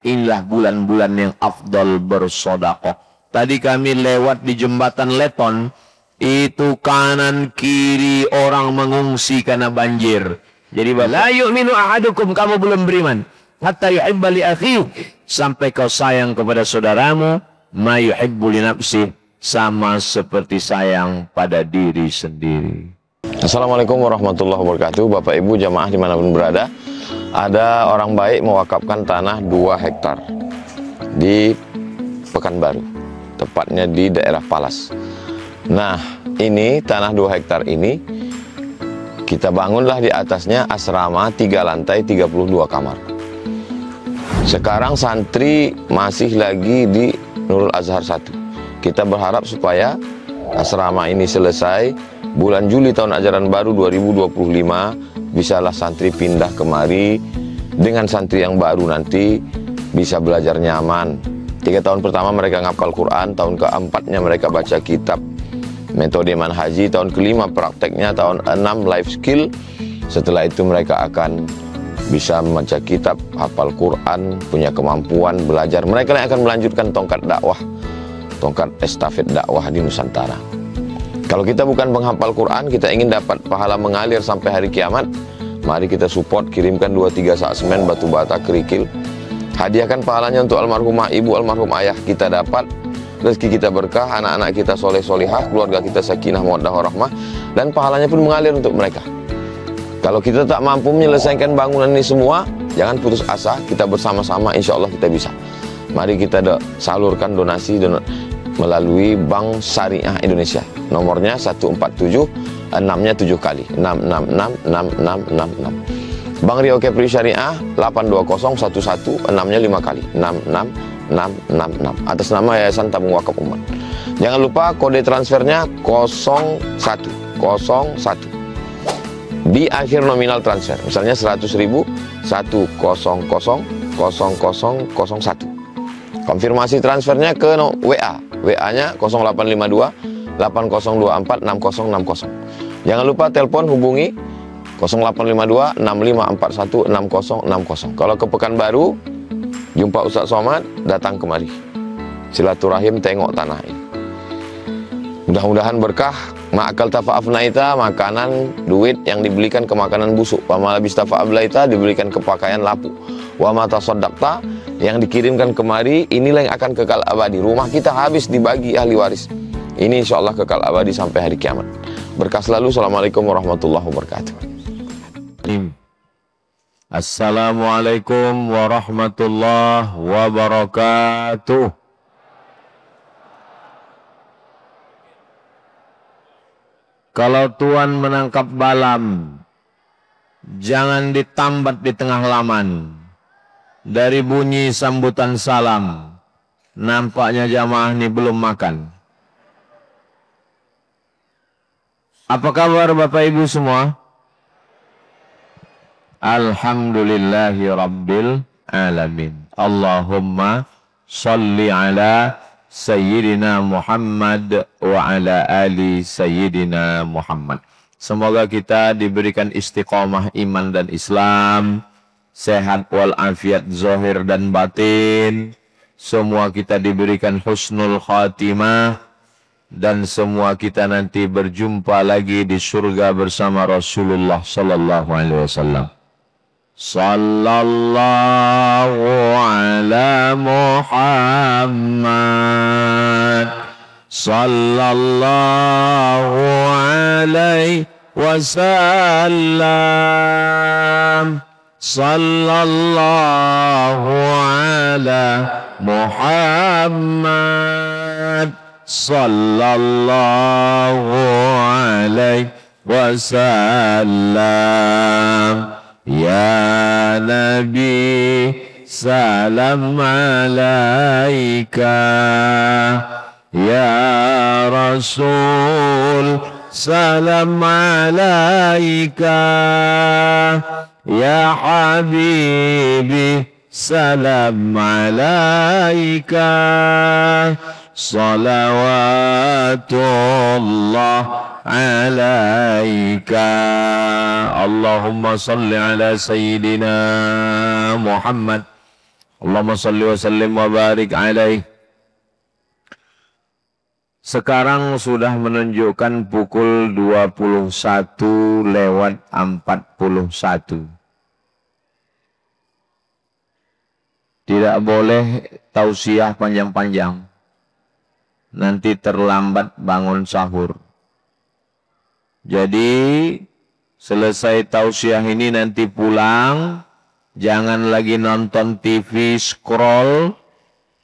inilah bulan-bulan yang afdal bersedekah. Tadi kami lewat di jembatan Leton, itu kanan kiri orang mengungsi karena banjir. Jadi la yu'minu ahadukum, kamu belum beriman hatta yuhibba li akhihi, sampai kau sayang kepada saudaramu ma yuhibbu li nafsihi, sama seperti sayang pada diri sendiri. Assalamualaikum warahmatullahi wabarakatuh. Bapak Ibu jamaah dimanapun berada, ada orang baik mewakafkan tanah 2 hektar di Pekanbaru, tepatnya di daerah Palas. Nah, ini tanah 2 hektar ini kita bangunlah di atasnya asrama 3 lantai 32 kamar. Sekarang santri masih lagi di Nurul Azhar 1. Kita berharap supaya asrama ini selesai bulan Juli tahun ajaran baru 2025, bisalah santri pindah kemari. Dengan santri yang baru nanti bisa belajar nyaman. 3 tahun pertama mereka ngapal Quran, tahun keempatnya mereka baca kitab metode manhaji, tahun kelima prakteknya, tahun 6 life skill. Setelah itu mereka akan bisa membaca kitab, hafal Quran, punya kemampuan belajar. Mereka yang akan melanjutkan tongkat dakwah, tongkat estafet dakwah di Nusantara. Kalau kita bukan penghafal Quran, kita ingin dapat pahala mengalir sampai hari kiamat, mari kita support, kirimkan 2-3 sak semen, batu bata, kerikil. Hadiahkan pahalanya untuk almarhumah ibu, almarhum ayah kita dapat. Rezeki kita berkah, anak-anak kita soleh solihah, keluarga kita sakinah mawaddah warahmah, dan pahalanya pun mengalir untuk mereka. Kalau kita tak mampu menyelesaikan bangunan ini semua, jangan putus asa, kita bersama-sama insya Allah kita bisa. Mari kita salurkan donasi melalui Bank Syariah Indonesia. Nomornya 147, 6-nya 7 kali, 6666666. Bank Riau Kepri Syariah 82011, 6-nya 5 kali, 66666. Atas nama Yayasan Tabung Wakaf Umat. Jangan lupa kode transfernya 0101. Di akhir nominal transfer, misalnya 100.000, 1000001. Konfirmasi transfernya ke WA. WA-nya 0852 8024 6060. Jangan lupa telepon hubungi 0852 6541 6060. Kalau ke Pekanbaru, jumpa Ustaz Somad, datang kemari. Silaturahim tengok tanah ini. Mudah-mudahan berkah. Ma'akal tafa'afnaita, makanan, duit yang dibelikan ke makanan busuk. Wa malabis tafa'ablaita, dibelikan ke pakaian lapuk. Wa mata soddakta, yang dikirimkan kemari, inilah yang akan kekal abadi. Rumah kita habis dibagi ahli waris. Ini insya Allah kekal abadi sampai hari kiamat. Berkah selalu. Assalamualaikum warahmatullahi wabarakatuh. Assalamualaikum warahmatullahi wabarakatuh. Kalau Tuhan menangkap balam, jangan ditambat di tengah laman. Dari bunyi sambutan salam, nampaknya jamaah ini belum makan. Apa kabar Bapak Ibu semua? Alhamdulillahi Rabbil Alamin. Allahumma salli ala Sayyidina Muhammad wa ala ali Sayyidina Muhammad. Semoga kita diberikan istiqomah iman dan Islam, sehat walafiat zahir dan batin. Semua kita diberikan husnul khatimah, dan semua kita nanti berjumpa lagi di surga bersama Rasulullah sallallahu alaihi wasallam. Sallallahu ala Muhammad sallallahu alaihi wasallam. Sallallahu ala Muhammad sallallahu alaihi wasallam. Ya Nabi salam alaika, Ya Rasul salam alaika, Ya Habibi salam alaika. Salawatullah alaika. Allahumma salli ala Sayyidina Muhammad Allahumma salli wa sallim wa barik alaih. Sekarang sudah menunjukkan pukul 21:41. Tidak boleh tausiah panjang-panjang. Nanti terlambat bangun sahur. Jadi selesai tausiah ini nanti pulang. Jangan lagi nonton TV scroll.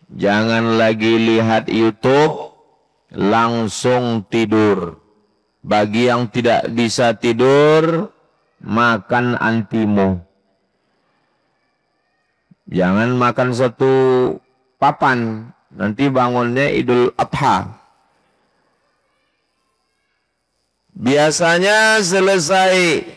Jangan lagi lihat YouTube. Langsung tidur. Bagi yang tidak bisa tidur, makan antimo. Jangan makan satu papan, nanti bangunnya Idul Adha. Biasanya selesai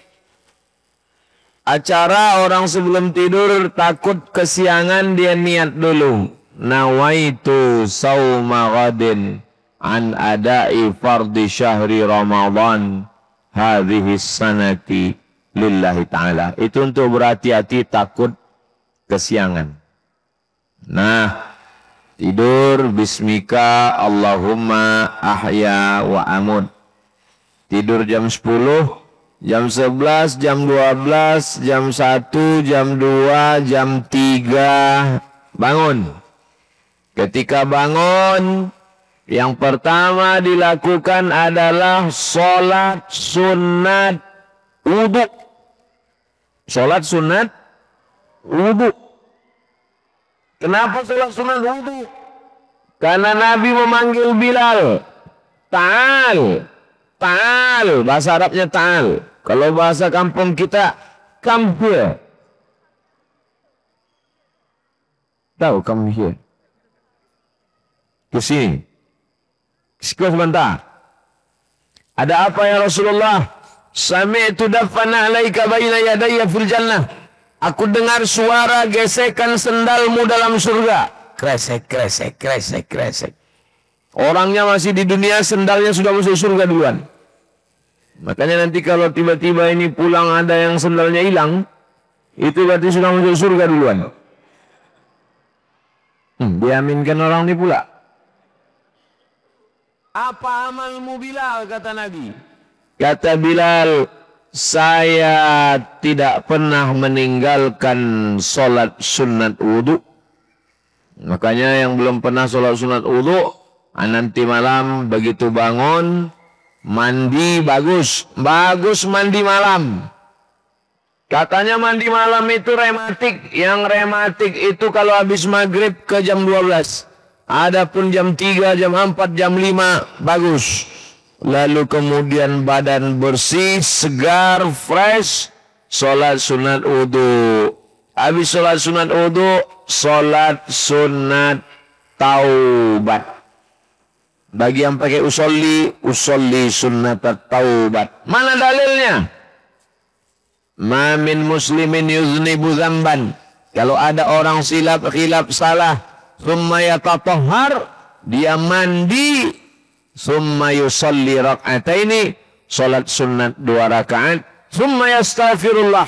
acara orang sebelum tidur takut kesiangan dia niat dulu. Nawaitu sauma ghadin an adai fardhi syahri Ramadan hadhihi sanati lillahi ta'ala. Itu untuk berhati-hati takut kesiangan. Nah, tidur bismika Allahumma ahya wa amut. Tidur jam 10, jam 11, jam 12, jam 1, jam 2, jam 3 bangun. Ketika bangun, yang pertama dilakukan adalah sholat sunat wudhu. Sholat sunat wudhu. Kenapa sholat sunat wudhu? Karena Nabi memanggil Bilal. Ta'al. Ta'al. Bahasa Arabnya ta'al. Kalau bahasa kampung kita, come here. Tahu come here? Kesini. Sebentar. Ada apa ya Rasulullah? Sami'tu dafana alaika baina yadayya fil jannah. Aku dengar suara gesekan sendalmu dalam surga. Kresek, kresek, kresek, kresek. Orangnya masih di dunia, sendalnya sudah masuk surga duluan. Makanya nanti kalau tiba-tiba ini pulang ada yang sendalnya hilang, itu berarti sudah masuk surga duluan. Diaminkan orang ini pula. Apa amalmu Bilal, kata Nabi? Kata Bilal, saya tidak pernah meninggalkan sholat sunat wudhu. Makanya yang belum pernah sholat sunat wudhu, nanti malam begitu bangun, mandi bagus. Bagus mandi malam. Katanya mandi malam itu rematik. Yang rematik itu kalau habis maghrib ke jam 12. Adapun jam 3, jam 4, jam 5, bagus. Lalu kemudian badan bersih, segar, fresh, sholat sunat wudhu. Habis sholat sunat wudhu, sholat sunat taubat. Bagi yang pakai usolli, usolli sunat taubat. Mana dalilnya? Ma min muslimin yuznibu zamban. Kalau ada orang silap, khilaf, salah, summa yatatahhar, dia mandi, summa yusalli rak'ataini, salat sunat 2 rakaat, summa yastaghfirullah,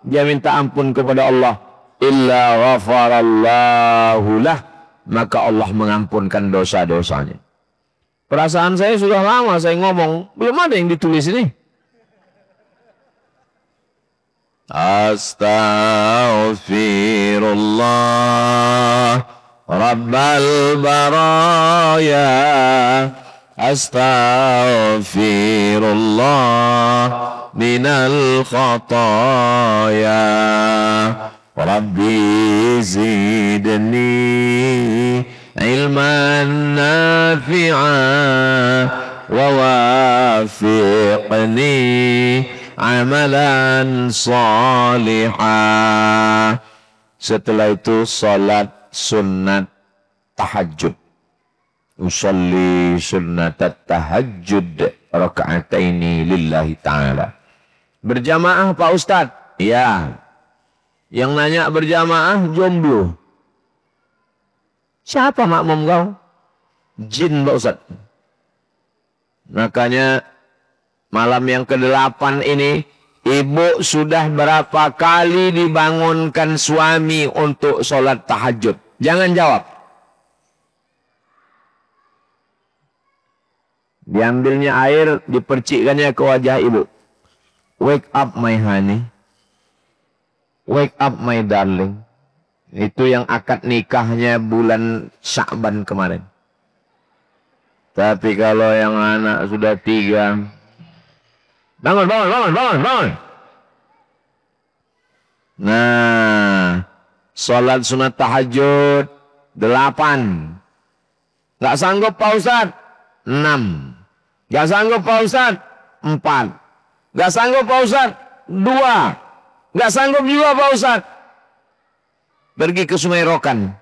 dia minta ampun kepada Allah, illa ghafarallahu lah, maka Allah mengampunkan dosa-dosanya. Perasaan saya sudah lama saya ngomong, belum ada yang ditulis ini. Astaghfirullah Rabbal baraya, astaghfirullah minal khataya, Rabbi zidni ilman nafi'a wa wafiqni amalan salihah. Setelah itu salat sunat tahajud. Usalli sunnat tahajud raka'ataini lillahi ta'ala. Berjamaah Pak Ustadz? Ya. Yang nanya berjamaah jomblo. Siapa makmum kau? Jin Pak Ustadz. Makanya malam yang ke-8 ini Ibu sudah berapa kali dibangunkan suami untuk sholat tahajud? Jangan jawab. Diambilnya air, dipercikkannya ke wajah ibu. Wake up my honey. Wake up my darling. Itu yang akad nikahnya bulan Sya'ban kemarin. Tapi kalau yang anak sudah 3, bangun. Nah, sholat sunat tahajud 8. Gak sanggup Pak Ustadz? 6. Gak sanggup Pak Ustadz? 4. Gak sanggup Pak Ustadz? 2. Gak sanggup juga Pak Ustadz? Pergi ke Sungai Rokan.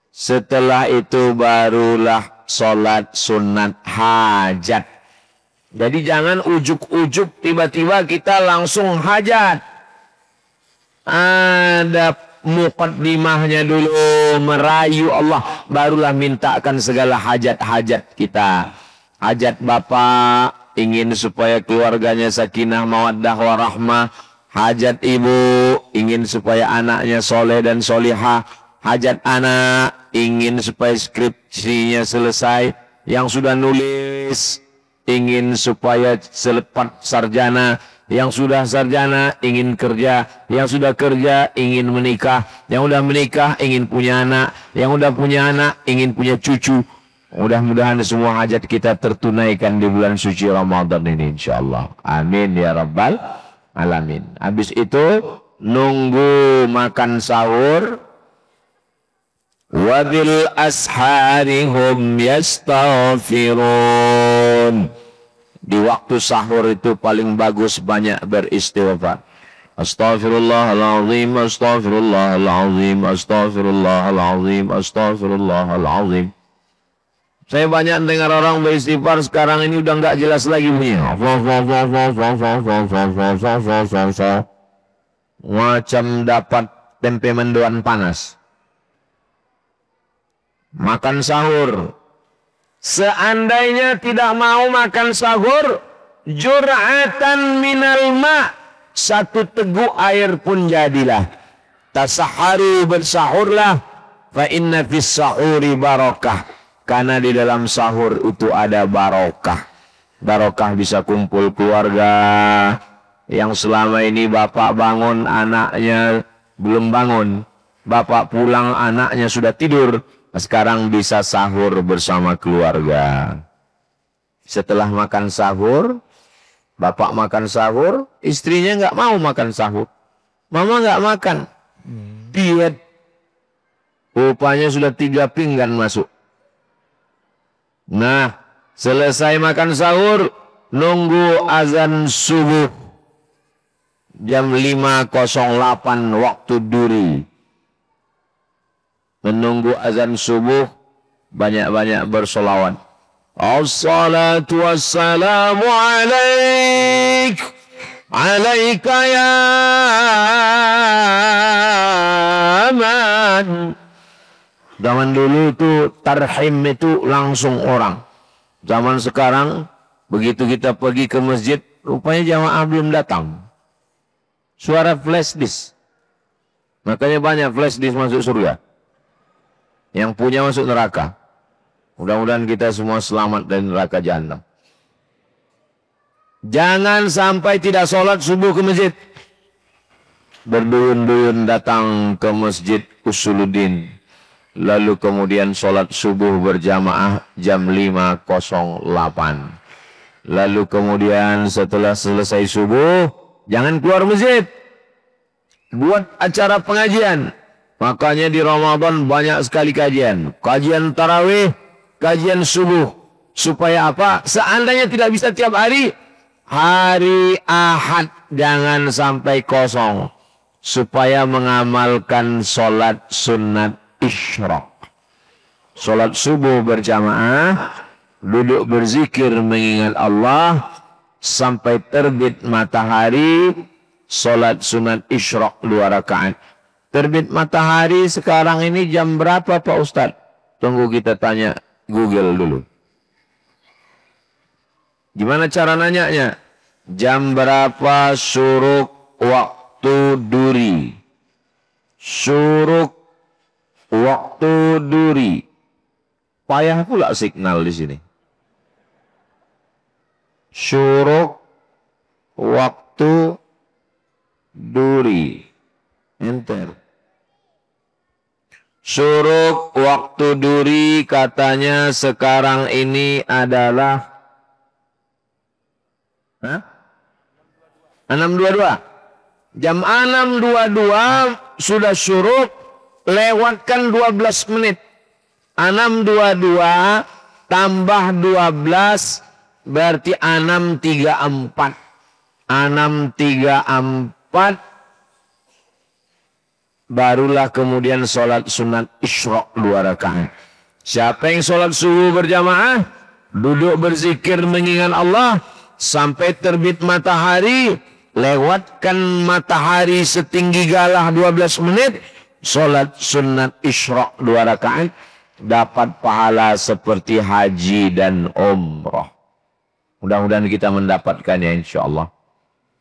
Setelah itu barulah sholat sunat hajat. Jadi jangan ujuk-ujuk tiba-tiba kita langsung hajat. Ada muqaddimahnya dulu, merayu Allah, barulah mintakan segala hajat-hajat kita. Hajat bapak ingin supaya keluarganya sakinah mawaddah warahmah. Hajat ibu ingin supaya anaknya soleh dan solihah. Hajat anak ingin supaya skripsinya selesai. Yang sudah nulis ingin supaya selepas sarjana. Yang sudah sarjana ingin kerja. Yang sudah kerja ingin menikah. Yang sudah menikah ingin punya anak. Yang sudah punya anak ingin punya cucu. Mudah-mudahan semua hajat kita tertunaikan di bulan suci Ramadan ini insyaallah. Amin ya rabbal alamin. Habis itu nunggu makan sahur. Wabil ashari hum yastaghfirun. Di waktu sahur itu paling bagus banyak beristighfar. Astaghfirullahaladzim, astaghfirullahaladzim, astaghfirullahaladzim, astaghfirullahaladzim. Saya banyak dengar orang beristighfar sekarang ini udah nggak jelas lagi bunyinya. Macam dapat tempe mendoan panas. Makan sahur. Seandainya tidak mau makan sahur, jur'atan minal ma', 1 teguk air pun jadilah. Tasaharu, bersahurlah, fa inna fis sahuri barakah. Karena di dalam sahur itu ada barokah. Barokah bisa kumpul keluarga. Yang selama ini bapak bangun, anaknya belum bangun. Bapak pulang, anaknya sudah tidur. Sekarang bisa sahur bersama keluarga. Setelah makan sahur, bapak makan sahur, istrinya nggak mau makan sahur. Mama nggak makan. Diet. Rupanya sudah 3 pinggan masuk. Nah, selesai makan sahur, nunggu azan subuh. Jam 5.08 waktu duri. Menunggu azan subuh, banyak-banyak bersolawat. Assalatu wassalamu alaik, alaika ya man. Zaman dulu itu tarhim itu langsung orang. Zaman sekarang, begitu kita pergi ke masjid, rupanya jamaah belum datang. Suara flash disk. Makanya banyak flash disk masuk surga. Yang punya masuk neraka. Mudah-mudahan kita semua selamat dari neraka jahanam. Jangan sampai tidak sholat subuh ke masjid. Berduyun-duyun datang ke masjid Usuluddin. Lalu kemudian sholat subuh berjamaah jam 5.08. Lalu kemudian setelah selesai subuh, jangan keluar masjid. Buat acara pengajian. Makanya di Ramadan banyak sekali kajian. Kajian tarawih, kajian subuh. Supaya apa? Seandainya tidak bisa tiap hari, hari Ahad jangan sampai kosong. Supaya mengamalkan sholat sunat isyraq. Sholat subuh berjamaah, duduk berzikir mengingat Allah, sampai terbit matahari, sholat sunat isyraq 2 rakaat. Terbit matahari sekarang ini jam berapa Pak Ustadz? Tunggu kita tanya Google dulu. Gimana cara nanyanya? Jam berapa syuruk waktu duri? Syuruk waktu duri. Payah pula signal di sini. Syuruk waktu duri. Enter. Syuruk waktu duri katanya sekarang ini adalah 6.22. Jam 6.22 sudah syuruk, lewatkan 12 menit. 6.22 tambah 12 berarti 6.34. 6.34 barulah kemudian sholat sunat isyraq 2 rakaat. Siapa yang sholat subuh berjamaah, duduk berzikir mengingat Allah sampai terbit matahari, lewatkan matahari setinggi galah 12 menit, sholat sunat isyraq 2 rakaat, dapat pahala seperti haji dan umrah. Mudah-mudahan kita mendapatkannya insyaAllah.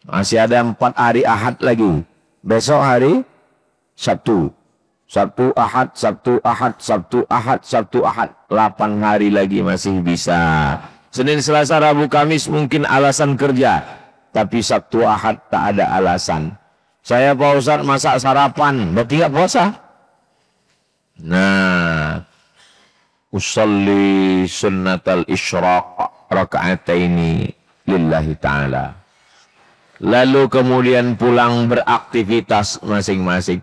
Masih ada 4 hari Ahad lagi. Besok hari Sabtu. Sabtu, Ahad, Sabtu, Ahad, Sabtu, Ahad, Sabtu, Ahad. 8 hari lagi masih bisa. Senin, Selasa, Rabu, Kamis mungkin alasan kerja. Tapi Sabtu, Ahad tak ada alasan. Saya Pak Ustadz masak sarapan. Berarti nggak puasa? Nah. Usalli sunnatal isyraq raka'ataini lillahi ta'ala. Lalu kemudian pulang beraktivitas masing-masing.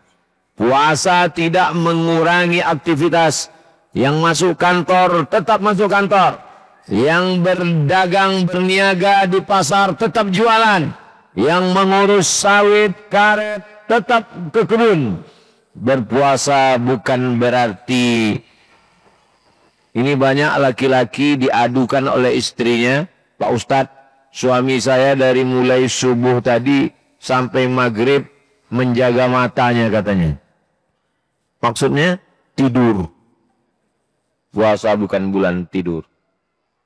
Puasa tidak mengurangi aktivitas. Yang masuk kantor tetap masuk kantor. Yang berdagang berniaga di pasar tetap jualan. Yang mengurus sawit karet tetap ke kebun. Berpuasa bukan berarti. Ini banyak laki-laki diadukan oleh istrinya, Pak Ustadz, suami saya dari mulai subuh tadi sampai maghrib menjaga matanya katanya. Maksudnya tidur. Puasa bukan bulan tidur.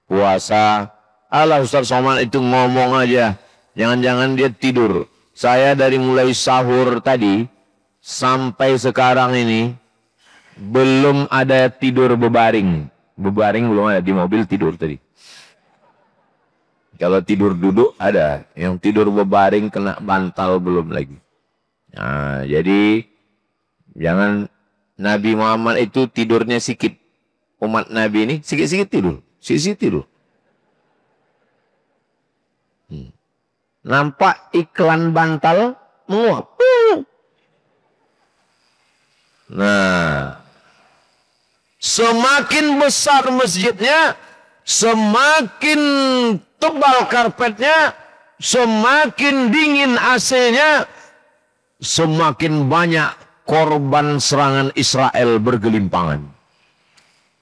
Puasa, Allah Ustadz Somad itu ngomong aja. Jangan-jangan dia tidur. Saya dari mulai sahur tadi sampai sekarang ini belum ada tidur bebaring. Bebaring belum ada, di mobil tidur tadi. Kalau tidur duduk ada, yang tidur bebaring kena bantal belum lagi. Nah, jadi jangan Nabi Muhammad itu tidurnya sikit. Umat Nabi ini sikit-sikit tidur, sikit-sikit tidur. Nampak iklan bantal menguap. Nah, semakin besar masjidnya, semakin tebal karpetnya, semakin dingin AC-nya, semakin banyak korban serangan Israel bergelimpangan.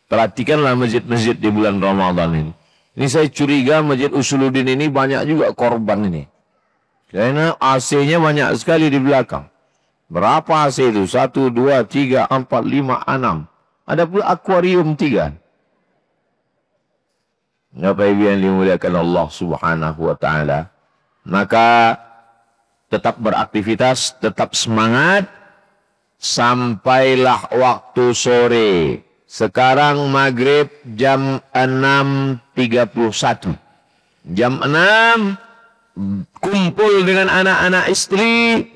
Perhatikanlah masjid-masjid di bulan Ramadan ini. Ini saya curiga Masjid Usuluddin ini banyak juga korban ini. Karena AC-nya banyak sekali di belakang. Berapa AC itu? 1, 2, 3, 4, 5, 6. Ada pula akuarium 3. Bapak Ibu yang dimuliakan Allah Subhanahu wa Ta'ala. Maka tetap beraktivitas, tetap semangat. Sampailah waktu sore. Sekarang maghrib jam 6.31. Jam 6 kumpul dengan anak-anak istri.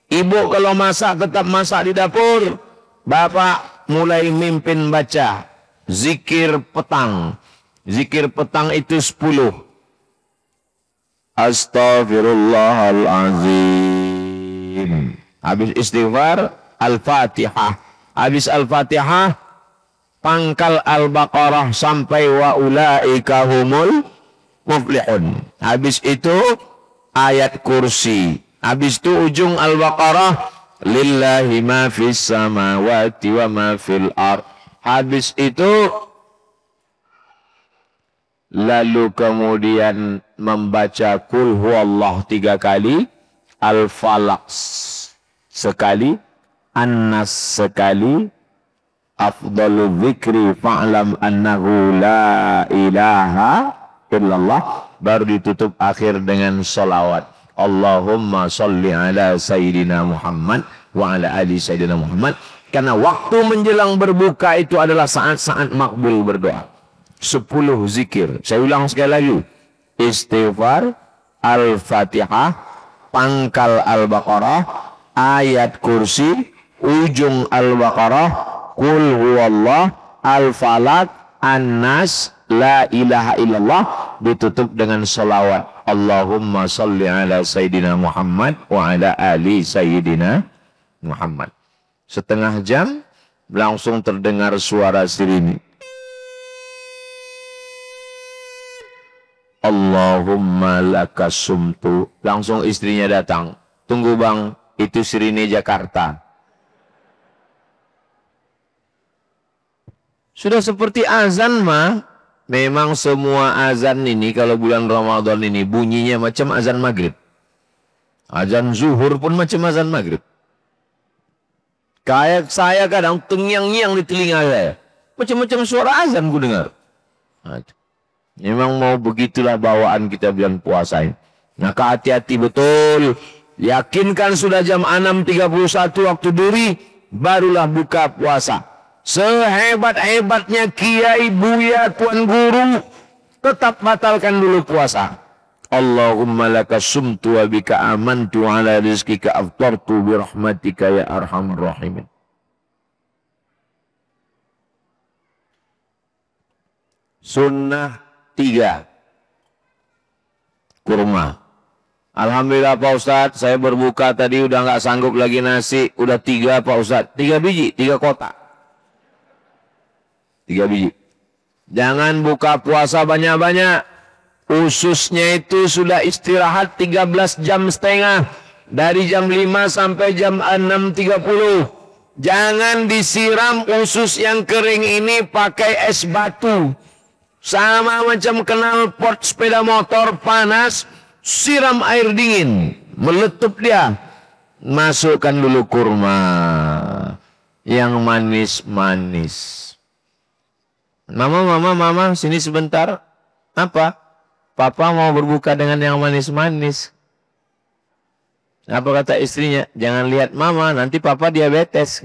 Ibu kalau masak tetap masak di dapur. Bapak mulai mimpin baca zikir petang. Zikir petang itu 10. Astaghfirullahalazim. Habis istighfar, Al-Fatihah. Habis Al-Fatihah, pangkal Al-Baqarah sampai wa ulaika humul muflihun. Habis itu ayat kursi. Habis itu ujung Al-Baqarah, lillahi ma fis samawati wa ma fil ard. Habis itu lalu kemudian membaca kul huwallah 3 kali, Al-Falaq sekali, An-Nas sekali, afdalu dzikri fa'lam annahu la ilaha illallah. baru ditutup akhir dengan sholawat. Allahumma sholli ala Sayyidina Muhammad wa ala ali Sayyidina Muhammad. Karena waktu menjelang berbuka itu adalah saat-saat makbul berdoa. 10 zikir. Saya ulang sekali lagi. Istighfar, Al-Fatihah, pangkal Al-Baqarah, ayat kursi, ujung Al-Baqarah, Qul huwallah, Al-Falaq, An-Nas, La ilaha illallah, ditutup dengan sholawat. Allahumma salli ala Sayyidina Muhammad wa ala ali Sayyidina Muhammad. Setengah jam langsung terdengar suara sirine. Allahumma laka sumtu. Langsung istrinya datang. Tunggu bang, itu sirine Jakarta. Sudah seperti azan mah. Memang semua azan ini kalau bulan Ramadan ini bunyinya macam azan maghrib. Azan zuhur pun macam azan maghrib. Kayak saya kadang tengyang-nyang di telinga saya. Macam-macam suara azan ku dengar. Memang mau begitulah bawaan kita bulan puasa ini. Maka hati-hati betul. Yakinkan sudah jam 6.31 waktu duri, barulah buka puasa. Sehebat-hebatnya kiai, buya, tuan guru, tetap batalkan dulu puasa. Allahumma laka sumtu wa bika amantu ala rizkika aftartu birahmatika ya arhamar rahimin. Sunnah 3. Kurma. Alhamdulillah Pak Ustadz, saya berbuka tadi udah nggak sanggup lagi nasi, udah 3 Pak Ustadz, 3 biji, 3 kotak. 3 biji. Jangan buka puasa banyak-banyak. Ususnya itu sudah istirahat 13 jam setengah. Dari jam 5 sampai jam 6.30. Jangan disiram usus yang kering ini pakai es batu. Sama macam kenal pot sepeda motor panas. Siram air dingin. Meletup dia. Masukkan dulu kurma. Yang manis-manis. Mama, sini sebentar. Apa? Papa mau berbuka dengan yang manis-manis. Apa kata istrinya? Jangan lihat mama, nanti papa diabetes.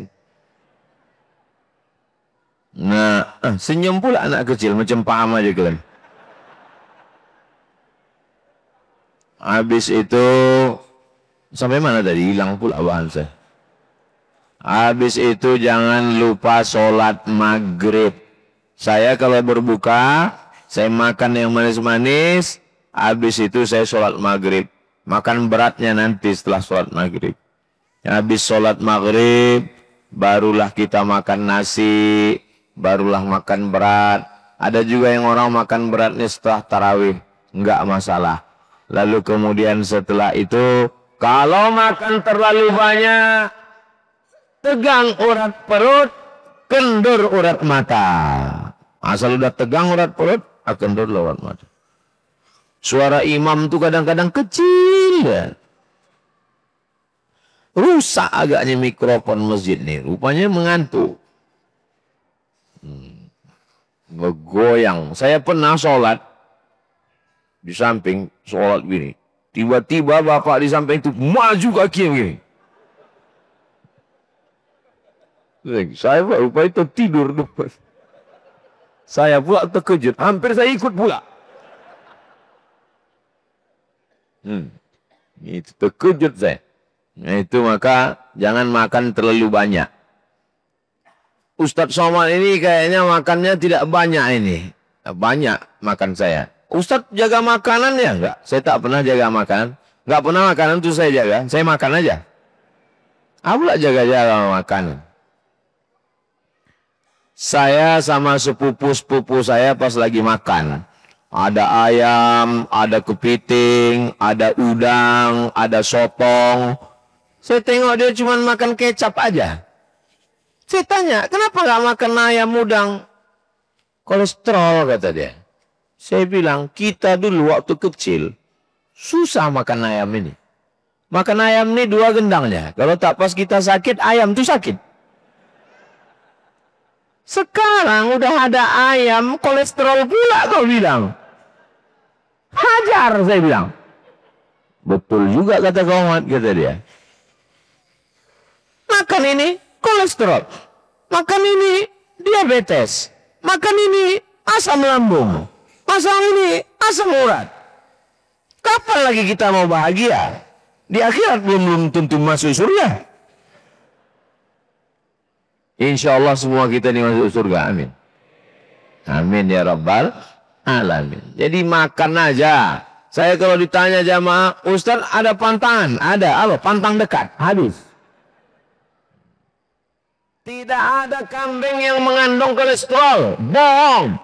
Nah, senyum pula anak kecil, macam paham aja kalian. Habis itu, sampai mana tadi? Hilang pula bahan saya. Habis itu jangan lupa sholat maghrib. Saya kalau berbuka, saya makan yang manis-manis, habis itu saya sholat maghrib. Makan beratnya nanti setelah sholat maghrib. Habis sholat maghrib, barulah kita makan nasi, barulah makan berat. Ada juga yang orang makan beratnya setelah tarawih, enggak masalah. Lalu kemudian setelah itu, kalau makan terlalu banyak, tegang urat perut, kendur urat mata. Asal udah tegang urat perut, akan kendur urat mata. Suara imam tuh kadang-kadang kecil ya. Rusak agaknya mikrofon masjid nih. Rupanya mengantuk. Ngegoyang. Saya pernah sholat di samping sholat gini. Tiba-tiba bapak di samping itu maju kaki begini. Saya rupanya itu tidur. Saya pula terkejut. Hampir saya ikut pula. Itu terkejut saya. Nah, itu maka jangan makan terlalu banyak. Ustadz Somad ini kayaknya makannya tidak banyak ini. Banyak makan saya. Ustadz jaga makanan ya? Enggak. Saya tak pernah jaga makanan. Enggak pernah makanan itu saya jaga. Saya makan aja. Apa jaga-jaga makanan? Saya sama sepupu-sepupu saya pas lagi makan. Ada ayam, ada kepiting, ada udang, ada sotong. Saya tengok dia cuma makan kecap aja. Saya tanya, kenapa gak makan ayam udang? Kolesterol, kata dia. Saya bilang, kita dulu waktu kecil, susah makan ayam ini. Makan ayam ini 2 gendangnya. Kalau tak pas kita sakit, ayam itu sakit. Sekarang udah ada ayam, kolesterol pula kau bilang. Hajar, saya bilang. Betul juga kata kawan, kata dia. Makan ini kolesterol. Makan ini diabetes. Makan ini asam lambung. Makan ini asam urat. Kapan lagi kita mau bahagia? Di akhirat belum tentu masuk surga. Insya Allah semua kita ini masuk surga. Amin. Amin ya Rabbal Alamin. Jadi makan aja. Saya kalau ditanya jamaah, Ustaz ada pantangan? Ada. Halo, pantang dekat. Habis. Tidak ada kambing yang mengandung kolesterol. Bohong.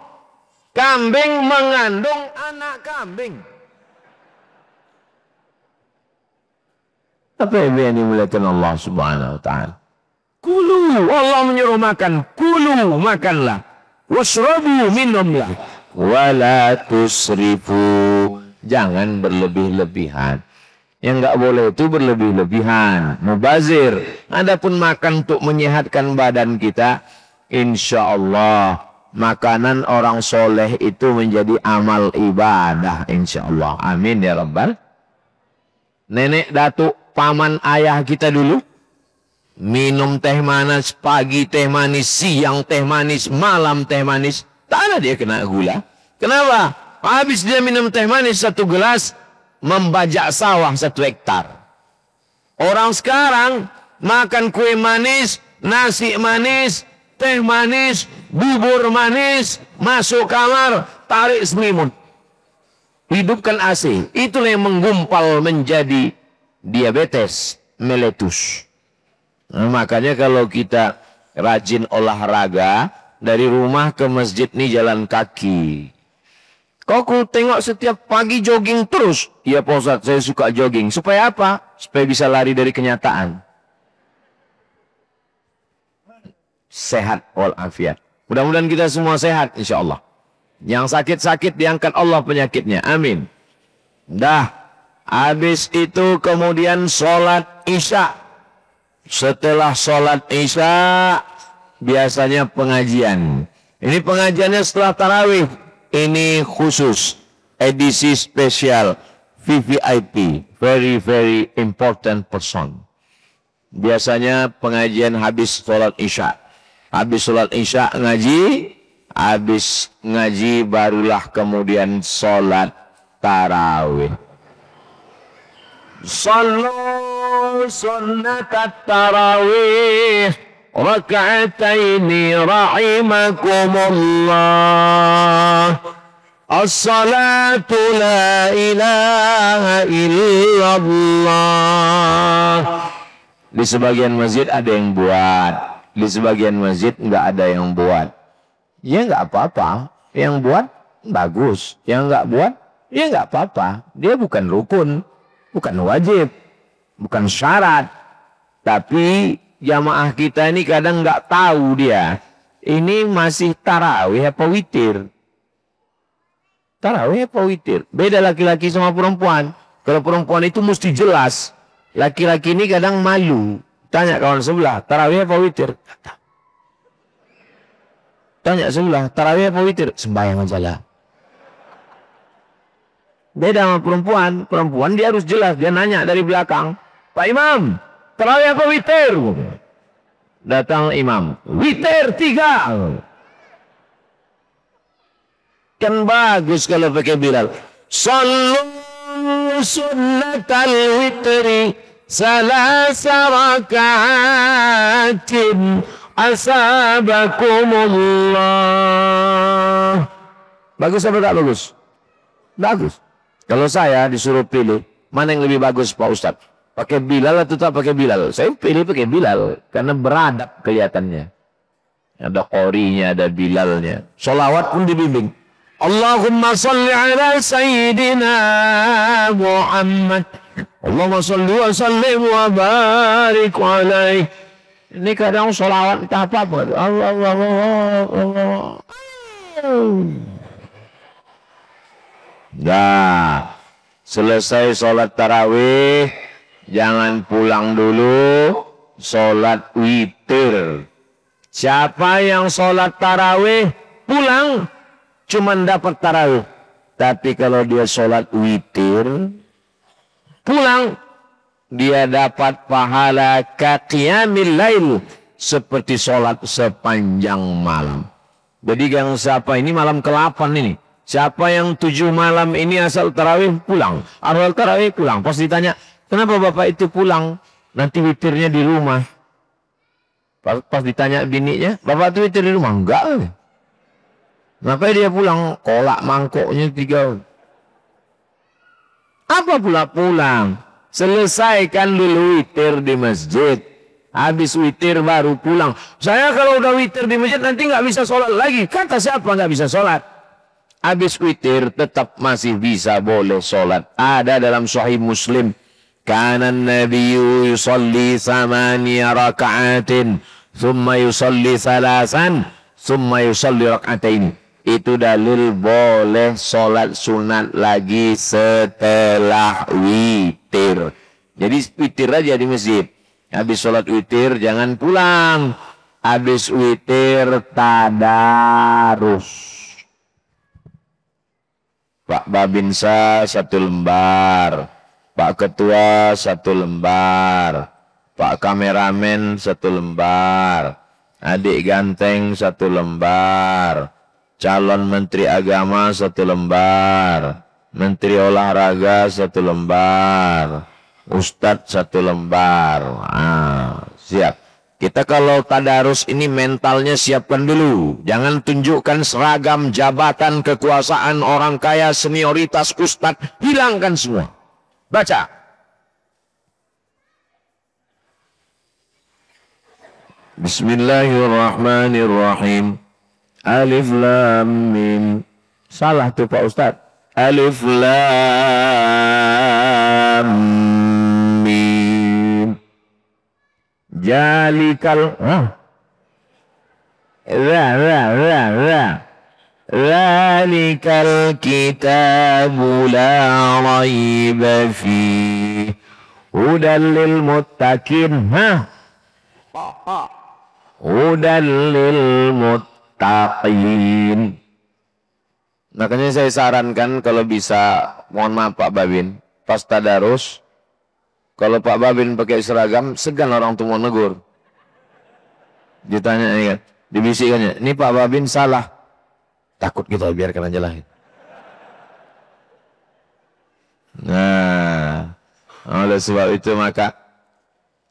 Kambing mengandung anak kambing. Apa yang dimuliakan Allah Subhanahu wa taala? Kulu, Allah menyuruh makan. Kulu, makanlah. Washrabu, minumlah. Wala tusrifu. Jangan berlebih-lebihan. Yang nggak boleh itu berlebih-lebihan. Mubazir. Adapun makan untuk menyehatkan badan kita, insya Allah makanan orang soleh itu menjadi amal ibadah. Insya Allah. Amin ya Rabbal. Nenek datuk paman ayah kita dulu minum teh manis, pagi teh manis, siang teh manis, malam teh manis. Tak ada dia kena gula. Kenapa? Habis dia minum teh manis 1 gelas, membajak sawah 1 hektar. Orang sekarang makan kue manis, nasi manis, teh manis, bubur manis, masuk kamar, tarik selimut. Hidupkan AC. Itulah yang menggumpal menjadi diabetes meletus. Nah, makanya kalau kita rajin olahraga, dari rumah ke masjid nih jalan kaki. Kok aku tengok setiap pagi jogging terus? Iya Pak Ustadz, saya suka jogging. Supaya apa? Supaya bisa lari dari kenyataan. Sehat walafiat. Mudah-mudahan kita semua sehat insya Allah. Yang sakit-sakit diangkat Allah penyakitnya. Amin. Dah. Habis itu kemudian sholat isya. Setelah sholat isya, biasanya pengajian. Ini pengajiannya setelah tarawih. Ini khusus, edisi spesial, VVIP, very very important person. Biasanya pengajian habis sholat isya. Habis sholat isya ngaji, habis ngaji barulah kemudian sholat tarawih. Sallu sunnatat tarawih raka'ataini rahimakumullah. As-salatu la ilaha illallah. Di sebagian masjid ada yang buat, di sebagian masjid nggak ada yang buat. Ya nggak apa-apa, yang buat bagus, yang nggak buat ya nggak apa-apa. Dia bukan rukun, bukan wajib, bukan syarat. Tapi jamaah kita ini kadang nggak tahu dia. Ini masih tarawih apa witir? Tarawih apa witir? Beda laki-laki sama perempuan. Kalau perempuan itu mesti jelas. Laki-laki ini kadang malu. Tanya kawan sebelah, tarawih apa witir? Tanya sebelah, tarawih apa witir? Sembahyang aja lah. Beda sama perempuan. Perempuan dia harus jelas. Dia nanya dari belakang, Pak Imam, tarawih apa witir? Datang imam, witir 3. Kan bagus kalau pakai Bilal. Sallu sunnatal witri salasa raka'atin asabakumullah. Bagus apa tak bagus? Bagus. Kalau saya disuruh pilih, mana yang lebih bagus Pak Ustadz? Pakai Bilal atau tak pakai Bilal? Saya pilih pakai Bilal, karena beradab kelihatannya. Ada qorinya, ada Bilalnya. Sholawat pun dibimbing. Allahumma salli ala Sayyidina Muhammad. Allahumma salli wa sallim wa barik alaih. Ini kadang sholawat kita apa-apa. Allah, Allah, Allah, Allah. Dah, selesai sholat tarawih, jangan pulang dulu, sholat witir. Siapa yang sholat tarawih pulang, cuman dapat tarawih. Tapi kalau dia sholat witir, pulang, dia dapat pahala qiyamil lail, seperti sholat sepanjang malam. Jadi yang siapa ini malam ke-8 ini, siapa yang 7 malam ini asal tarawih pulang, asal tarawih pulang. Pas ditanya, kenapa bapak itu pulang? Nanti witirnya di rumah. Pas ditanya bininya, bapak itu witir di rumah? Enggak. Kenapa dia pulang? Kolak mangkoknya 3. Apa pula pulang? Selesaikan dulu witir di masjid. Habis witir baru pulang. Saya kalau udah witir di masjid nanti nggak bisa sholat lagi. Kata siapa nggak bisa sholat? Habis witir tetap masih bisa boleh sholat. Ada dalam Sahih Muslim. Kana Nabiyyu yusalli 8 raka'atin, thumma yusalli 3, thumma yusalli raka'atain. Itu dalil boleh sholat sunat lagi setelah witir. Jadi witir aja di masjid. Habis sholat witir jangan pulang. Habis witir tadarus. Pak Babinsa 1 lembar. Pak Ketua 1 lembar. Pak Kameramen 1 lembar. Adik Ganteng 1 lembar. Calon Menteri Agama 1 lembar. Menteri Olahraga 1 lembar. Ustadz 1 lembar. Siap. Kita kalau tadarus ini mentalnya siapkan dulu. Jangan tunjukkan seragam, jabatan, kekuasaan, orang kaya, senioritas, ustadz. Hilangkan semua. Baca. Bismillahirrahmanirrahim. Alif Lam Mim. Salah tuh Pak Ustadz. Alif Lam Mim. Jalikal. Zalikal kitabu la raiba fih. Hudan lil muttaqin. Hudan lil muttaqin. Taqin. Makanya saya sarankan kalau bisa, mohon maaf Pak Babin, pas tadarus, kalau Pak Babin pakai seragam, segan orang tua mau negur. Ditanya kan, dibisikannya, ini Pak Babin salah. Takut kita biarkan aja lah. Nah, oleh sebab itu maka,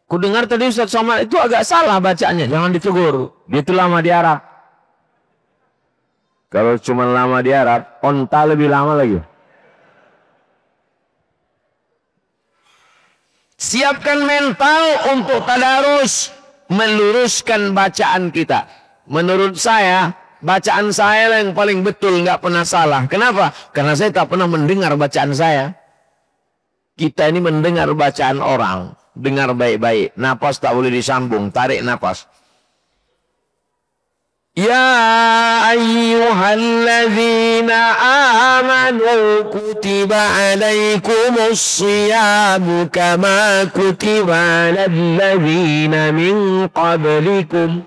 ku dengar tadi Ustaz Somad itu agak salah bacanya, jangan ditegur. Dia itu lama di Arab. Kalau cuma lama di Arab, onta lebih lama lagi. Siapkan mental untuk tadarus, meluruskan bacaan kita. Menurut saya, bacaan saya yang paling betul, nggak pernah salah. Kenapa? Karena saya tak pernah mendengar bacaan saya. Kita ini mendengar bacaan orang, dengar baik-baik. Napas tak boleh disambung, tarik napas. Ya ayyuhalladzina amanu kutiba alaikumus siyamu kama kutiba alalladzina min qablikum.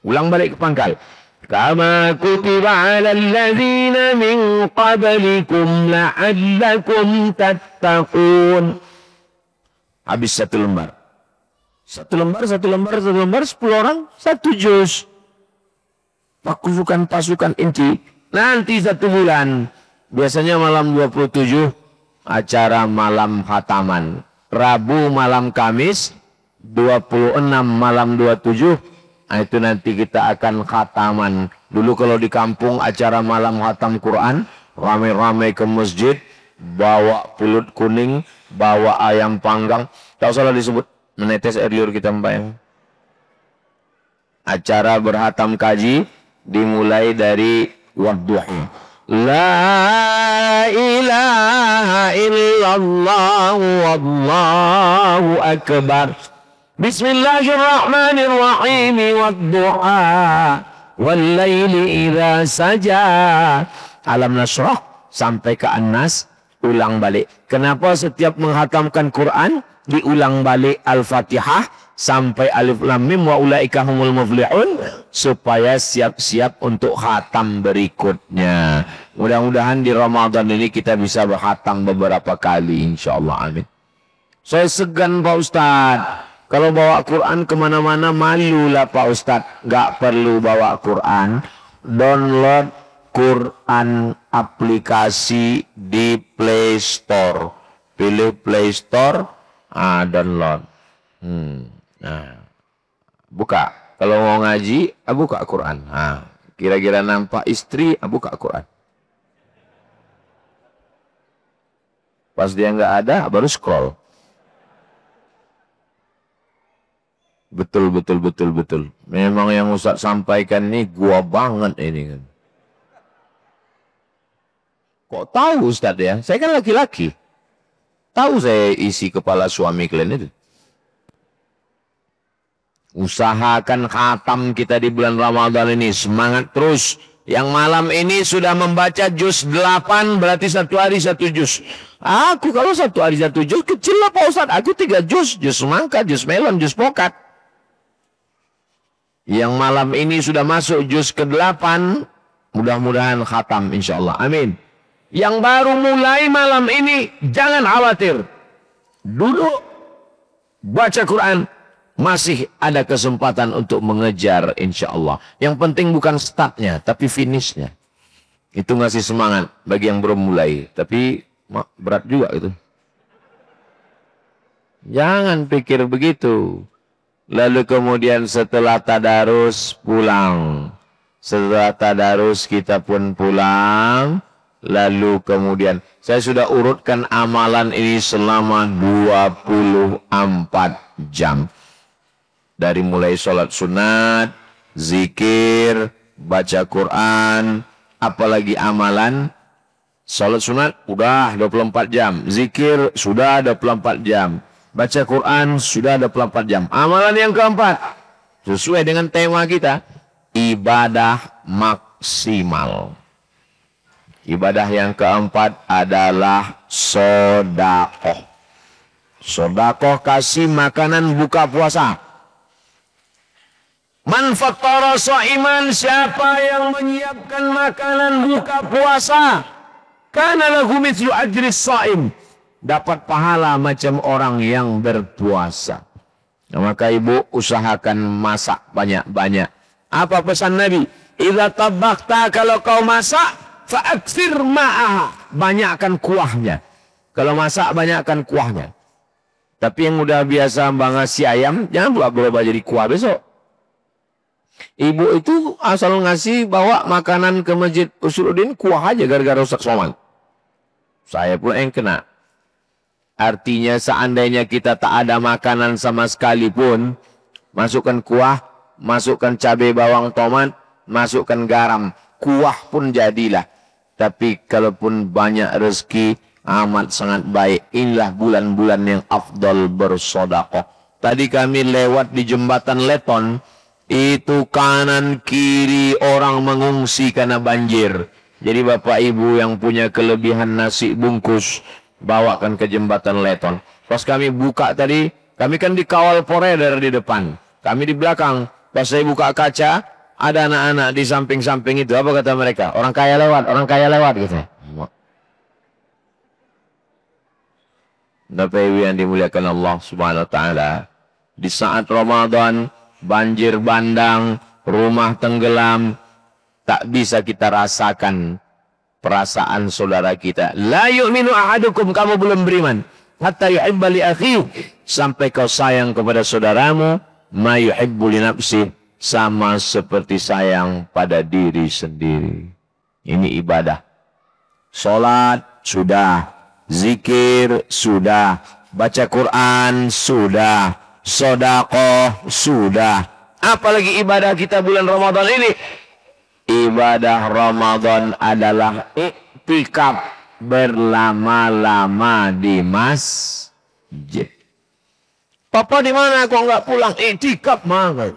Ulang balik ke pangkal. Kama kutiba alalladzina min qablikum la'allakum tattaqun. Habis 1 lembar. 1 lembar, 1 lembar, 1 lembar, 10 orang, 1 juz. Pasukan inti nanti 1 bulan, biasanya malam 27 acara malam khataman, Rabu malam Kamis 26 malam 27. Nah, itu nanti kita akan khataman. Dulu kalau di kampung acara malam khatam Quran, rame-rame ke masjid, bawa pulut kuning, bawa ayam panggang, tak salah disebut, menetes air liur kita membayang. Acara berhatam kaji dimulai dari wadduha. La ilaha illallah wallahu akbar. Bismillahirrahmanirrahim. Wadduha wal laili idza saja. Alam Nasrah sampai ke An-Nas, ulang balik. Kenapa setiap menghatamkan Quran diulang balik Al-Fatihah sampai Alif Lam Mim wa ulaika humul muflihun, supaya siap-siap untuk khatam berikutnya. Mudah-mudahan di Ramadan ini kita bisa berkhatam beberapa kali, insya Allah. Amin. Saya segan Pak Ustadz. Kalau bawa Quran kemana-mana malu lah Pak Ustadz. Gak perlu bawa Quran. Download Quran aplikasi di Play Store. Pilih Play Store, download. Nah, buka. Kalau mau ngaji, buka Quran. Kira-kira nampak istri, buka Quran. Pas dia nggak ada, baru scroll. Betul. Memang yang Ustaz sampaikan ini gua banget ini kan. Kok tahu Ustaz ya? Saya kan laki-laki. Tahu saya isi kepala suami kalian itu. Usahakan khatam kita di bulan Ramadan ini. Semangat terus. Yang malam ini sudah membaca juz 8, berarti satu hari satu juz. Aku kalau satu hari satu juz, kecil lah Pak Ustadz. Aku 3 juz. Juz semangka, juz melon, juz pokat. Yang malam ini sudah masuk juz ke-8. Mudah-mudahan khatam insya Allah. Amin. Yang baru mulai malam ini, jangan khawatir. Duduk, baca Quran. Masih ada kesempatan untuk mengejar insya Allah. Yang penting bukan startnya, tapi finishnya. Itu ngasih semangat bagi yang belum mulai. Tapi berat juga itu. Jangan pikir begitu. Lalu kemudian setelah tadarus pulang. Setelah tadarus kita pun pulang. Lalu kemudian saya sudah urutkan amalan ini selama 24 jam. Dari mulai sholat sunat, zikir, baca Quran, apalagi amalan. Sholat sunat udah 24 jam, zikir sudah 24 jam, baca Quran sudah 24 jam. Amalan yang keempat, sesuai dengan tema kita, ibadah maksimal. Ibadah yang keempat adalah sodakoh. Sodakoh kasih makanan buka puasa. Man fattara sha'iman, siapa yang menyiapkan makanan buka puasa, kana lahu mithlu ajri sha'im, dapat pahala macam orang yang berpuasa. Nah, maka ibu usahakan masak banyak-banyak. Apa pesan Nabi? Idza tabakhta, kalau kau masak, fa'aksir ma'aha, banyakkan kuahnya. Kalau masak banyakkan kuahnya. Tapi yang udah biasa ngasih ayam, jangan berubah jadi kuah besok. Ibu itu asal ngasih bawa makanan ke Masjid Usuluddin, kuah aja gara-gara rusak soman. Saya pula yang kena. Artinya seandainya kita tak ada makanan sama sekali pun, masukkan kuah, masukkan cabai bawang tomat, masukkan garam, kuah pun jadilah. Tapi kalaupun banyak rezeki, amat sangat baik. Inilah bulan-bulan yang afdal bersodakoh. Tadi kami lewat di jembatan Leton. Itu kanan kiri orang mengungsi karena banjir. Jadi bapak ibu yang punya kelebihan nasi bungkus, bawakan ke jembatan Leton. Pas kami buka tadi, kami kan dikawal poreder di depan. Kami di belakang. Pas saya buka kaca, ada anak-anak di samping-samping itu. Apa kata mereka? Orang kaya lewat gitu. Bapak ibu yang dimuliakan Allah Subhanahu wa taala, di saat Ramadan banjir bandang, rumah tenggelam, tak bisa kita rasakan perasaan saudara kita. La yu'minu ahadukum, kamu belum beriman, hatta yuhibba li akhihi, sampai kau sayang kepada saudaramu, ma yuhibbu li nafsi, sama seperti sayang pada diri sendiri. Ini ibadah. Salat sudah, zikir sudah, baca Quran sudah, sedekah sudah. Apalagi ibadah kita bulan Ramadan ini. Ibadah Ramadan adalah iktikaf, berlama-lama di masjid. Papa di mana kok nggak pulang? Iktikaf mana?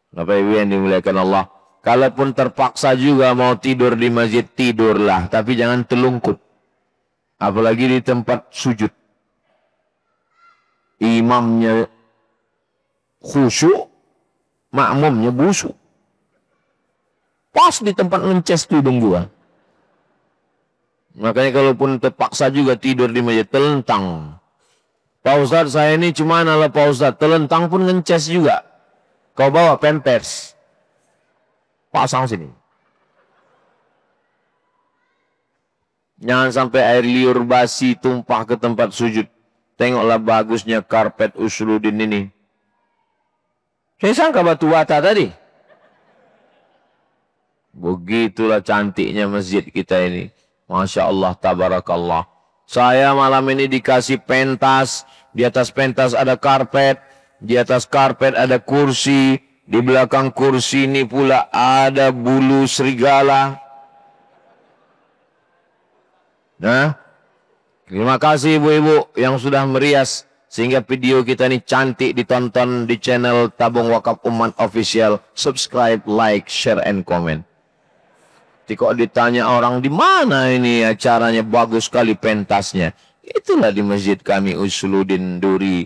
Bapak Ibu yang dimuliakan Allah, kalaupun terpaksa juga mau tidur di masjid, tidurlah, tapi jangan telungkup. Apalagi di tempat sujud. Imamnya khusyuk, makmumnya busuk. Pas di tempat ngeces tudung gua. Makanya kalaupun terpaksa juga tidur di masjid, telentang. Pak Ustadz, saya ini cuma lah Pak Ustadz, telentang pun ngeces juga. Kau bawa pampers. Pasang sini. Jangan sampai air liur basi tumpah ke tempat sujud. Tengoklah bagusnya karpet Usuluddin ini. Saya sangka batu bata tadi. Begitulah cantiknya masjid kita ini. Masya Allah, tabarakallah. Saya malam ini dikasih pentas. Di atas pentas ada karpet. Di atas karpet ada kursi. Di belakang kursi ini pula ada bulu serigala. Nah, terima kasih ibu-ibu yang sudah merias. Sehingga video kita ini cantik ditonton di channel Tabung Wakaf Umat Official. Subscribe, like, share, and comment. Kok ditanya orang di mana ini acaranya, bagus sekali pentasnya. Itulah di masjid kami Usuluddin Duri.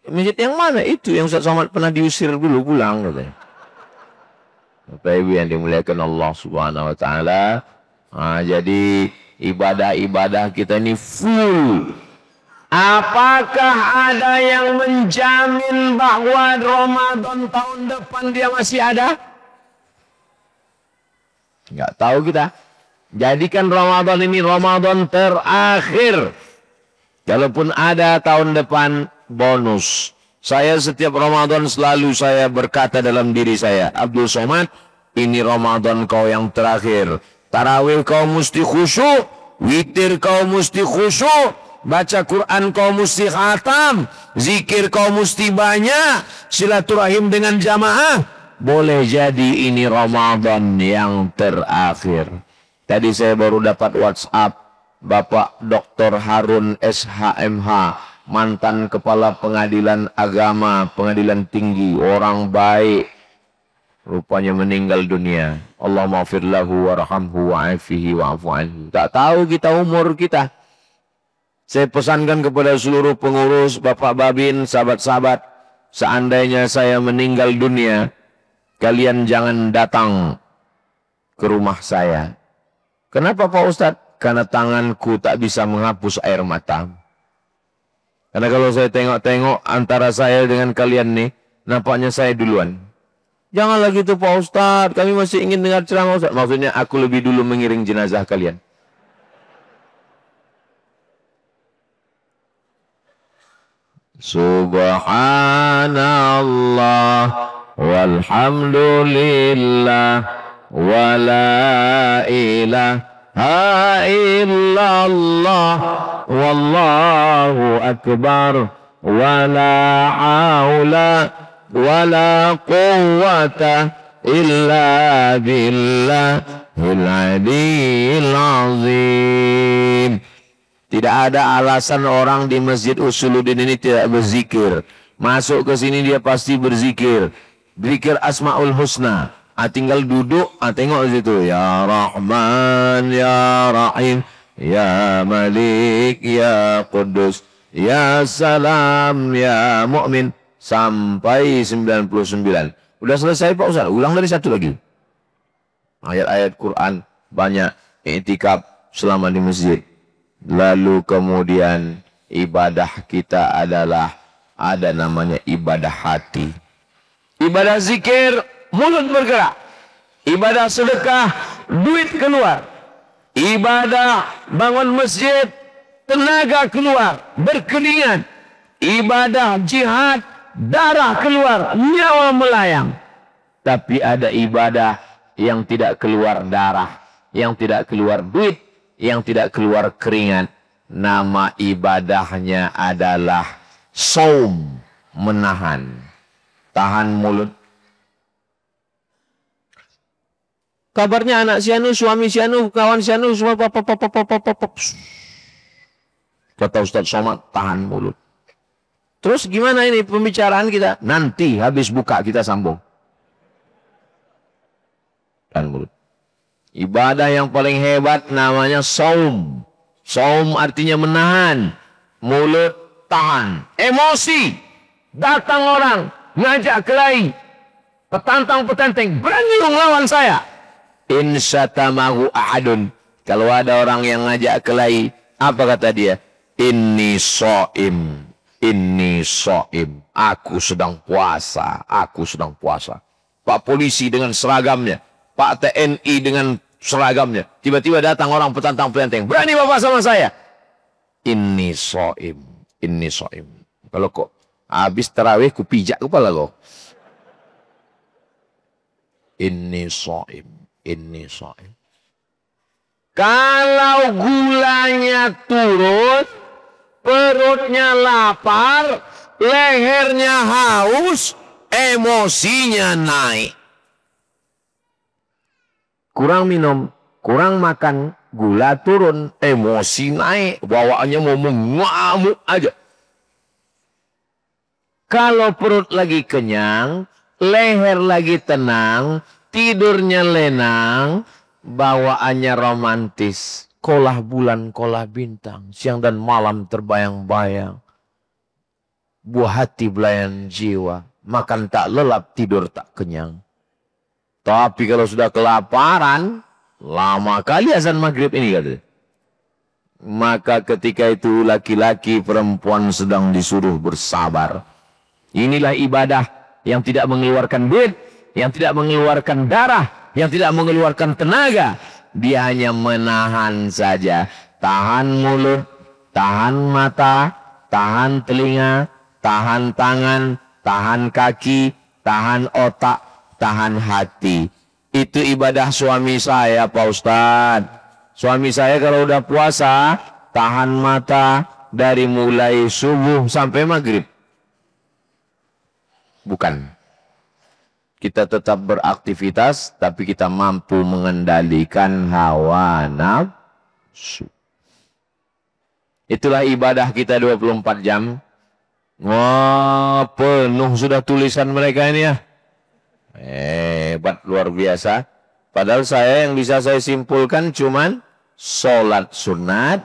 Masjid yang mana itu yang Ustaz Somad pernah diusir dulu pulang katanya. Bapak Ibu yang dimuliakan Allah Subhanahu wa taala. Nah, jadi ibadah-ibadah kita ini full. Apakah ada yang menjamin bahwa Ramadan tahun depan dia masih ada? Nggak tahu kita. Jadikan Ramadan ini Ramadan terakhir. Kalaupun ada tahun depan, bonus. Saya setiap Ramadan selalu saya berkata dalam diri saya, Abdul Somad, ini Ramadan kau yang terakhir. Tarawih kau mesti khusyuk, witir kau mesti khusyuk, baca Quran kau mesti khatam, zikir kau mesti banyak, silaturahim dengan jamaah. Boleh jadi ini Ramadan yang terakhir. Tadi saya baru dapat WhatsApp Bapak Dr. Harun SHMH, mantan Kepala Pengadilan Agama, Pengadilan Tinggi, orang baik. Rupanya meninggal dunia. Allah maghfir lahu warhamhu wa'afihi wa'afu anhu. Tak tahu kita umur kita. Saya pesankan kepada seluruh pengurus, Bapak Babin, sahabat-sahabat, seandainya saya meninggal dunia, kalian jangan datang ke rumah saya. Kenapa Pak Ustadz? Karena tanganku tak bisa menghapus air mata. Karena kalau saya tengok-tengok antara saya dengan kalian nih, nampaknya saya duluan. Janganlah gitu Pak Ustadz, kami masih ingin dengar ceramah Ustadz. Maksudnya aku lebih dulu mengiring jenazah kalian. Subhanallah walhamdulillah wa la ilaha illallah wallahu akbar wa la haula wa la quwwata illa billahil aliyyil azim. Tidak ada alasan orang di Masjid Usuluddin ini tidak berzikir. Masuk ke sini dia pasti berzikir. Zikir Asmaul Husna. Tinggal duduk, tengok di situ. Ya Rahman, Ya Rahim, Ya Malik, Ya Qudus, Ya Salam, Ya Mu'min. Sampai 99. Udah selesai Pak Ustaz. Ulang dari satu lagi. Ayat-ayat Quran banyak. I'tikaf selama di masjid. Lalu kemudian ibadah kita adalah ada namanya ibadah hati. Ibadah zikir, mulut bergerak. Ibadah sedekah, duit keluar. Ibadah bangun masjid, tenaga keluar, berkeringat. Ibadah jihad, darah keluar, nyawa melayang. Tapi ada ibadah yang tidak keluar darah, yang tidak keluar duit, yang tidak keluar keringat. Nama ibadahnya adalah saum, menahan, tahan mulut. Kabarnya anak si anu, suami si anu, kawan si anu, semua kata Ustaz Somad, tahan mulut. Terus gimana ini pembicaraan kita? Nanti habis buka kita sambung. Tahan mulut. Ibadah yang paling hebat namanya saum. Saum artinya menahan. Mulut tahan. Emosi. Datang orang. Ngajak kelahi. Petantang-petenteng. Berani lawan saya. In syatamahu ahadun. Kalau ada orang yang ngajak kelahi, apa kata dia? Inni shaim. Inni shaim. Aku sedang puasa. Aku sedang puasa. Pak polisi dengan seragamnya. Pak TNI dengan seragamnya. Tiba-tiba datang orang petantang pelenteng. Berani bapak sama saya? Inni shaim. Inni shaim. Kalau kok habis tarawih ku pijak kepala kau. Inni shaim. Inni shaim. Kalau gulanya turun, perutnya lapar, lehernya haus, emosinya naik. Kurang minum, kurang makan, gula turun, emosi naik, bawaannya mau mengamuk aja. Kalau perut lagi kenyang, leher lagi tenang, tidurnya lenang, bawaannya romantis. Kolah bulan, kolah bintang, siang dan malam terbayang-bayang. Buah hati belayan jiwa, makan tak lelap, tidur tak kenyang. Tapi kalau sudah kelaparan, lama kali azan maghrib ini katanya. Maka ketika itu laki-laki perempuan sedang disuruh bersabar. Inilah ibadah yang tidak mengeluarkan duit, yang tidak mengeluarkan darah, yang tidak mengeluarkan tenaga. Dia hanya menahan saja. Tahan mulut, tahan mata, tahan telinga, tahan tangan, tahan kaki, tahan otak, tahan hati. Itu ibadah suami saya, Pak Ustadz. Suami saya kalau udah puasa, tahan mata dari mulai subuh sampai maghrib. Bukan. Kita tetap beraktivitas, tapi kita mampu mengendalikan hawa nafsu. Itulah ibadah kita 24 jam. Wah, penuh sudah tulisan mereka ini ya. Hebat, luar biasa. Padahal saya yang bisa saya simpulkan cuman sholat sunat,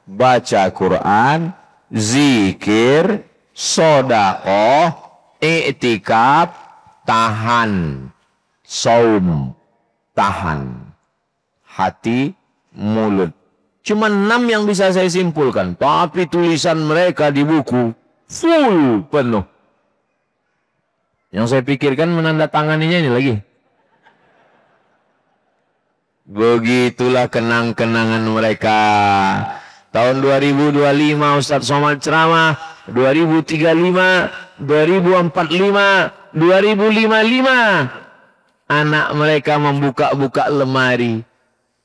baca Quran, zikir, sodakoh, i'tikaf, tahan, saum, tahan, hati, mulut. Cuma 6 yang bisa saya simpulkan. Tapi tulisan mereka di buku full penuh. Yang saya pikirkan menandatanganinya ini lagi. Begitulah kenang-kenangan mereka. Tahun 2025 Ustadz Somad ceramah, 2035, 2045, 2055. Anak mereka membuka-buka lemari.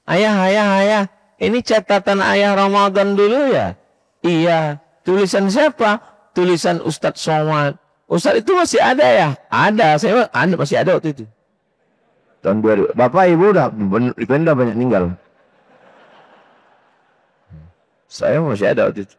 Ayah, ini catatan ayah Ramadan dulu ya? Iya. Tulisan siapa? Tulisan Ustadz Somad. Ustadz itu masih ada ya? Ada, saya masih ada waktu itu. Tahun 2000. Bapak Ibu udah banyak meninggal. Saya masih ada waktu itu.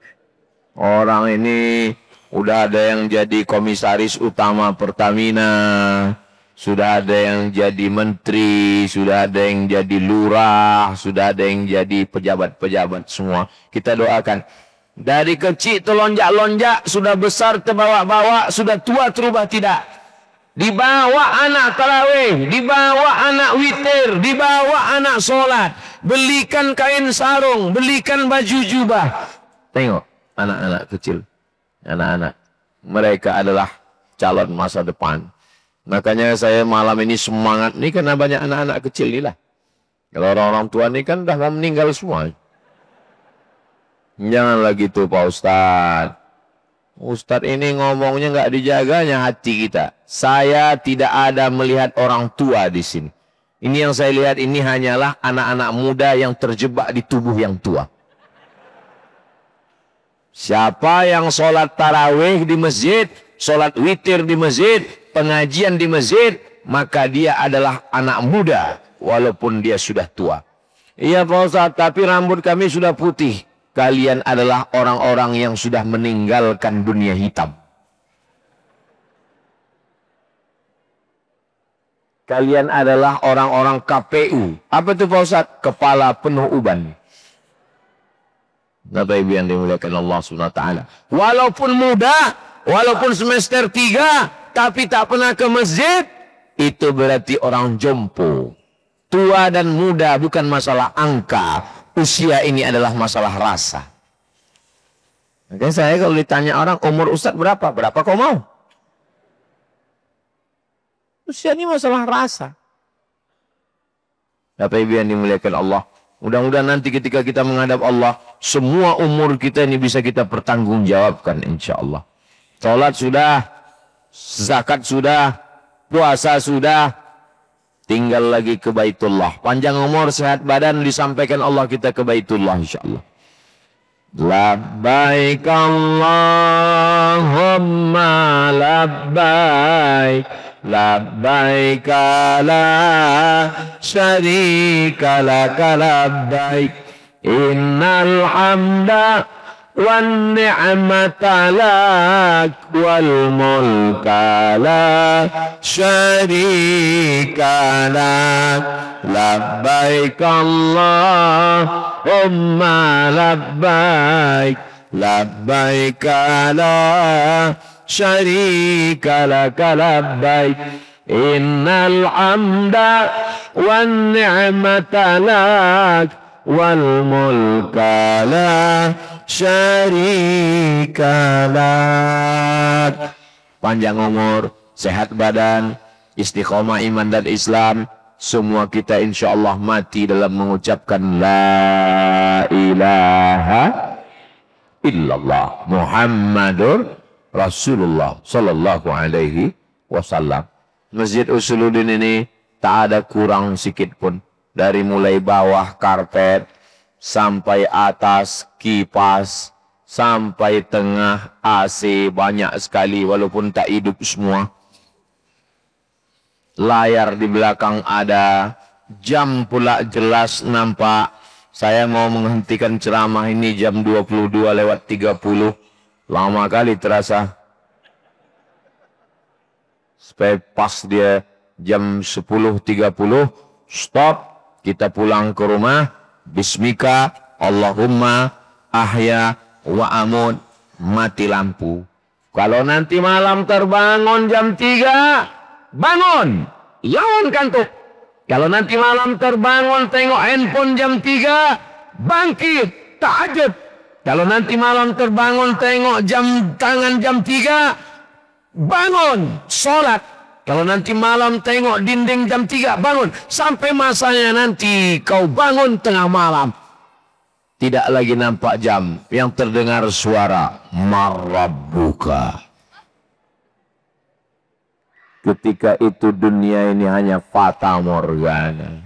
Orang ini udah ada yang jadi komisaris utama Pertamina, sudah ada yang jadi menteri, sudah ada yang jadi lurah, sudah ada yang jadi pejabat-pejabat semua. Kita doakan. Dari kecil terlonjak-lonjak, sudah besar terbawa-bawa, sudah tua terubah tidak. Dibawa anak tarawih, dibawa anak witir, dibawa anak sholat. Belikan kain sarung, belikan baju jubah. Tengok anak-anak kecil. Anak-anak. Mereka adalah calon masa depan. Makanya saya malam ini semangat. Ini karena banyak anak-anak kecil inilah. Kalau orang-orang tua ini kan dah meninggal semua. Janganlah gitu Pak Ustadz. Ustadz ini ngomongnya nggak dijaganya hati kita. Saya tidak ada melihat orang tua di sini. Ini yang saya lihat ini hanyalah anak-anak muda yang terjebak di tubuh yang tua. Siapa yang sholat tarawih di masjid, sholat witir di masjid, pengajian di masjid, maka dia adalah anak muda walaupun dia sudah tua. Iya Pak Ustadz, tapi rambut kami sudah putih. Kalian adalah orang-orang yang sudah meninggalkan dunia hitam. Kalian adalah orang-orang KPU. Apa itu Pak Ustadz? Kepala penuh uban. Bapak Ibu yang dimuliakan Allah SWT. Walaupun muda, walaupun semester 3, tapi tak pernah ke masjid, itu berarti orang jompo. Tua dan muda bukan masalah angka. Usia ini adalah masalah rasa. Makanya saya kalau ditanya orang, umur Ustadz berapa? Berapa kau mau? Usia ini masalah rasa. Bapak Ibu yang dimuliakan Allah, mudah-mudahan nanti ketika kita menghadap Allah, semua umur kita ini bisa kita pertanggungjawabkan insya Allah. Salat sudah, zakat sudah, puasa sudah, tinggal lagi ke Baitullah. Panjang umur, sehat badan, disampaikan Allah kita ke Baitullah insya Allah. Labbaik Allahumma labbaik, labbaik la syarika laka labbaik, innal hamda wan ni'mata lak wal mulka la syarika lak, labbaik Allahumma labbaik, labbaik la syarika laka labbaik, innal hamda wan ni'mata lak wal mulka la syarika lak. Panjang umur, sehat badan, istiqomah iman dan Islam, semua kita insya Allah mati dalam mengucapkan la ilaha illallah Muhammadur Rasulullah sallallahu alaihi wasallam. Masjid Usuluddin ini tak ada kurang sikit pun. Dari mulai bawah karpet, sampai atas kipas, sampai tengah AC banyak sekali walaupun tak hidup semua. Layar di belakang ada, jam pula jelas nampak. Saya mau menghentikan ceramah ini jam 22:30. Lama kali terasa. Supaya pas dia jam 10:30, stop. Kita pulang ke rumah, bismika, Allahumma, ahya, wa amut, mati lampu. Kalau nanti malam terbangun jam 3, bangun, lawan kantuk. Kalau nanti malam terbangun tengok handphone jam 3, bangkit, tahajud. Kalau nanti malam terbangun tengok jam tangan jam 3, bangun, sholat. Kalau nanti malam tengok dinding jam 3, bangun. Sampai masanya nanti kau bangun tengah malam. Tidak lagi nampak jam. Yang terdengar suara marabbuka. Ketika itu dunia ini hanya fata morgana.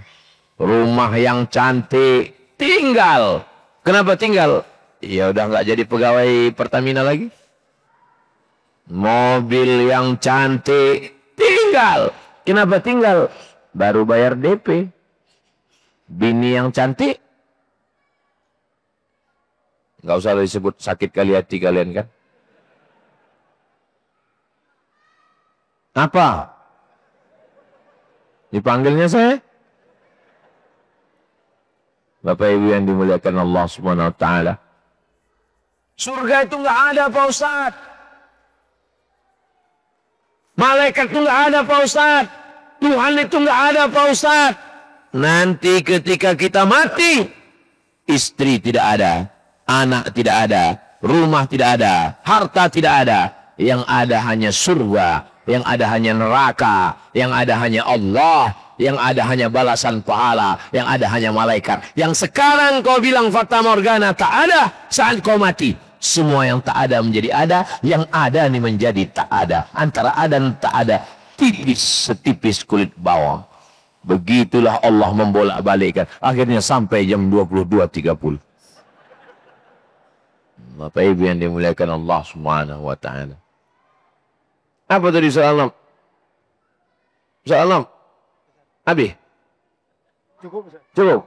Rumah yang cantik tinggal. Kenapa tinggal? Ya udah nggak jadi pegawai Pertamina lagi. Mobil yang cantik tinggal. Kenapa tinggal? Baru bayar DP. Bini yang cantik. Nggak usah disebut sakit kali hati kalian kan. Apa? Dipanggilnya saya? Bapak Ibu yang dimuliakan Allah Subhanahu wa taala. Surga itu nggak ada Pak Ustaz. Malaikat itu nggak ada Pak Ustaz. Tuhan itu nggak ada Pak Ustaz. Nanti ketika kita mati, istri tidak ada, anak tidak ada, rumah tidak ada, harta tidak ada. Yang ada hanya surga, yang ada hanya neraka, yang ada hanya Allah, yang ada hanya balasan pahala, yang ada hanya malaikat. Yang sekarang kau bilang fata morgana tak ada saat kau mati. Semua yang tak ada menjadi ada, yang ada ini menjadi tak ada. Antara ada dan tak ada, tipis setipis kulit bawang. Begitulah Allah membolak-balikkan. Akhirnya sampai jam 22:30. Bapak Ibu yang dimuliakan Allah Subhanahu wa taala. Apa tadi soal 6? Soal 6? Abi? Cukup.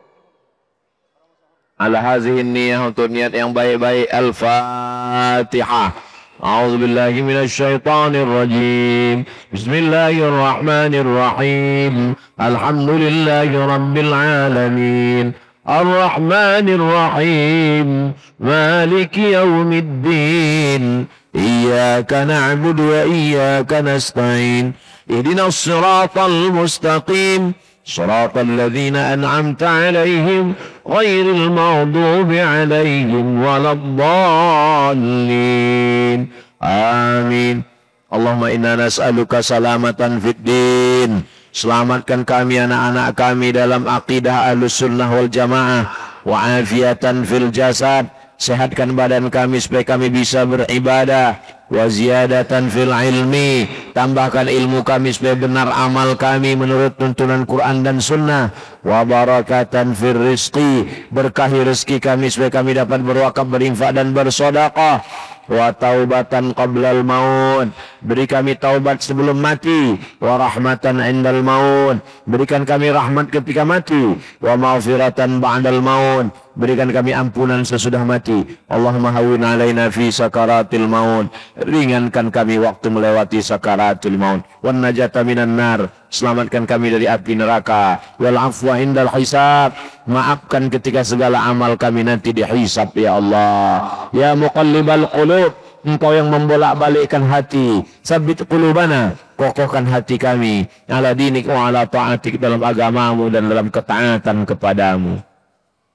Ala hazihi niyah, untuk niat yang baik-baik. Al-Fatihah. A'udzu billahi minasy syaithanir rajim. Bismillahirrahmanirrahim. Alhamdulillahi rabbil alamin. Ar-Rahmanir Rahim. Maliki yaumiddin. Iyyaka na'budu wa iyyaka nasta'in. Ihdinas siratal mustaqim. Shiratal ladzina an'amta 'alaihim ghairil maghdubi 'alaihim waladdallin. Amin. Allahumma inna nas'aluka salamatan fid din. Selamatkan kami anak-anak kami dalam akidah Ahlussunnah wal Jamaah, wa afiatan fil jasad. Sehatkan badan kami supaya kami bisa beribadah, wa ziyadatan fil ilmi. Tambahkan ilmu kami supaya benar amal kami menurut tuntunan Quran dan Sunnah, wa barakatan fil rizqi. Berkahi rezeki kami supaya kami dapat berwakaf, berinfak dan bersedekah, wa taubatan qablal maut. Beri kami taubat sebelum mati, wa rahmatan indal maut. Berikan kami rahmat ketika mati, wa maghfiratan ba'dal maut. Berikan kami ampunan sesudah mati. Allahumma hawwin alaina fi sakaratil maut. Ringankan kami waktu melewati sakaratul maut. Wan najata minan nar. Selamatkan kami dari api neraka. Wal afwa indal hisab. Maafkan ketika segala amal kami nanti dihisab ya Allah. Ya muqallibal qulub, Engkau yang membolak-balikkan hati. Sabbit qulubana, kokohkan hati kami ala dinik wa ala ta'atik, dalam agamamu dan dalam ketaatan kepadamu.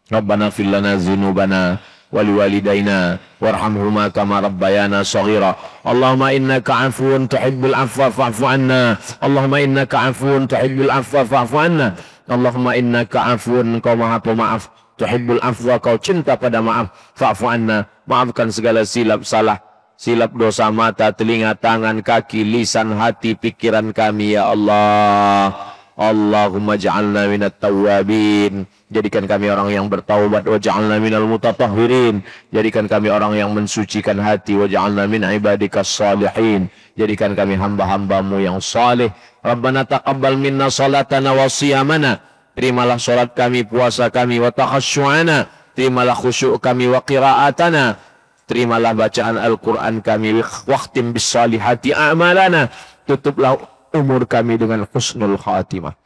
Rabbana fil lana dzunubana wali walidaina warhamhuma kama rabbayana shaghira. Allahumma innaka 'afuwun tuhibbul 'afwa fa'fu 'anna. Allahumma innaka 'afuwun tuhibbul 'afwa fa'fu 'anna. Allahumma innaka 'afuwun, Engkau Maha Pemaaf, tuhibbul 'afwa, Kau cinta pada maaf, fa'fu 'anna. Maafkan segala silap salah, silap dosa mata, telinga, tangan, kaki, lisan, hati, pikiran kami ya Allah. Allahumma ja'alna minat tawwabin. Jadikan kami orang yang bertaubat. Wa ja'alna minal mutatahhirin. Jadikan kami orang yang mensucikan hati. Wa ja'alna min ibadikas salihin. Jadikan kami hamba-hambamu yang saleh. Rabbana taqabbal minna salatana wa siyamana. Terimalah salat kami, puasa kami, wa takhasyu'ana. Terimalah khusyuk kami, wa qira'atana. Terimalah bacaan Al-Quran kami. Waqtim bis salihati a'malana. Tutuplah umur kami dengan husnul khatimah.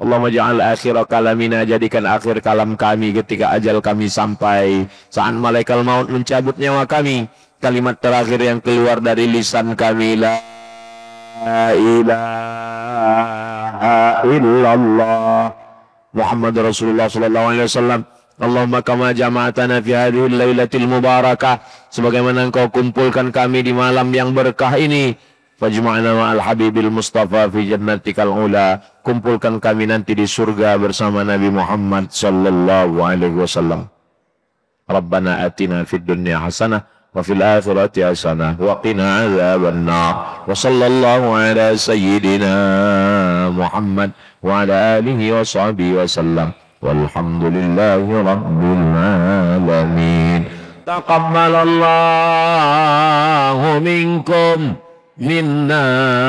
Allahumma ja'al akhir kalamina, jadikan akhir kalam kami ketika ajal kami sampai, saat malaikat maut mencabut nyawa kami, kalimat terakhir yang keluar dari lisan kami, la ilaha illallah Muhammad Rasulullah sallallahu alaihi wasallam. Allahumma kama jama'atana fi hadhihi lailatul mubarakah, sebagaimana Engkau kumpulkan kami di malam yang berkah ini, fajma'na ma'al habibil mustafa fi jannatikal ula. Kumpulkan kami nanti di surga bersama Nabi Muhammad sallallahu alaihi wasallam. Rabbana atina fid dunya hasanah wa fil akhirati hasanah wa qina adzabannar. Wa sallallahu ala sayyidina Muhammad wa ala alihi wa sahbihi wasallam. Walhamdulillahi rabbil alamin. Taqabbalallahu minkum minna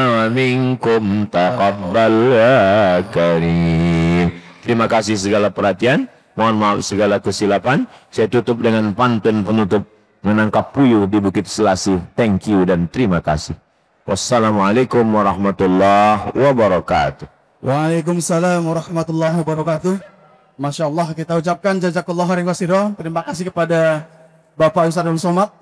wa minkum taqabbal ya karim. Terima kasih segala perhatian, mohon maaf segala kesilapan. Saya tutup dengan pantun penutup, menangkap puyuh di Bukit Selasih. Thank you dan terima kasih. Wassalamualaikum warahmatullahi wabarakatuh. Waalaikumsalam warahmatullahi wabarakatuh. Masya Allah, kita ucapkan jazakallahu khairan katsiran. Terima kasih kepada Bapak Ustaz Abdul Somad.